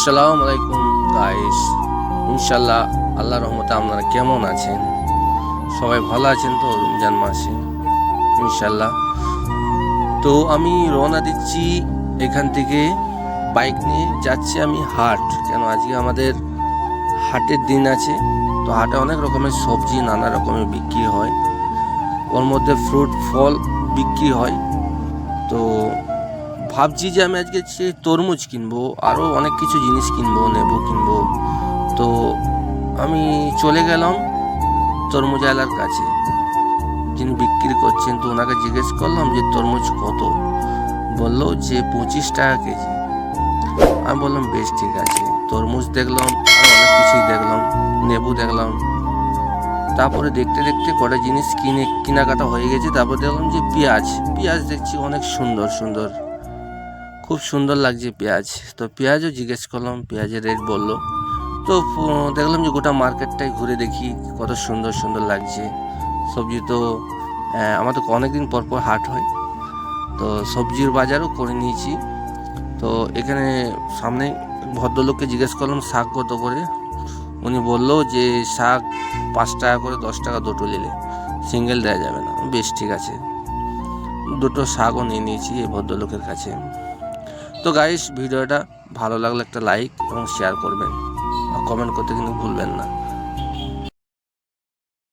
আসসালামু আলাইকুম গাইস। ইনশাল্লাহ আল্লাহর রহমতে আপনারা কেমন আছেন? সবাই ভালো আছেন তো রমজান মাসে? ইনশাল্লাহ। তো আমি রওনা দিচ্ছি এখান থেকে, বাইক নিয়ে যাচ্ছি আমি হাট। কেন আজকে আমাদের হাটের দিন আছে। তো হাটে অনেক রকমের সবজি নানা রকমের বিক্রি হয়, ওর মধ্যে ফ্রুট ফল বিক্রি হয়। তো ভাবছি যে আমি আজকে তরমুজ কিনবো, আরও অনেক কিছু জিনিস কিনবো, নেবো কিনবো। তো আমি চলে গেলাম তরমুজ আলার কাছে, যিনি বিক্রি করছেন। তো ওনাকে জিজ্ঞেস করলাম যে তরমুজ কত? বললো যে 25 টাকা কেজি। আমি বললাম বেশ ঠিক আছে। তরমুজ দেখলাম, আর অনেক কিছুই দেখলাম, নেবু দেখলাম। তারপরে দেখতে দেখতে কটা জিনিস কেনাকাটা হয়ে গেছে। তারপর দেখলাম যে পেঁয়াজ দেখছি অনেক সুন্দর সুন্দর, খুব সুন্দর লাগছে পেঁয়াজ। তো পেঁয়াজও জিজ্ঞেস করলাম, পেঁয়াজের রেট বললো। তো দেখলাম যে গোটা মার্কেটটাই ঘুরে দেখি কত সুন্দর সুন্দর লাগছে সবজি। তো আমাদের অনেকদিন পর পর হাট হয়, তো সবজির বাজারও করে নিয়েছি। তো এখানে সামনে ভদ্রলোককে জিজ্ঞেস করলাম শাক কত করে। উনি বললো যে শাক 5 টাকা করে, 10 টাকা দুটো নিলে, সিঙ্গেল দেওয়া যাবে না। বেশ ঠিক আছে, দুটো শাকও নিয়ে নিয়েছি এই ভদ্রলোকের কাছে। তো গাইস, ভিডিওটা ভালো লাগলে একটা লাইক এবং শেয়ার করবেন, আর কমেন্ট করতে কিন্তু ভুলবেন না।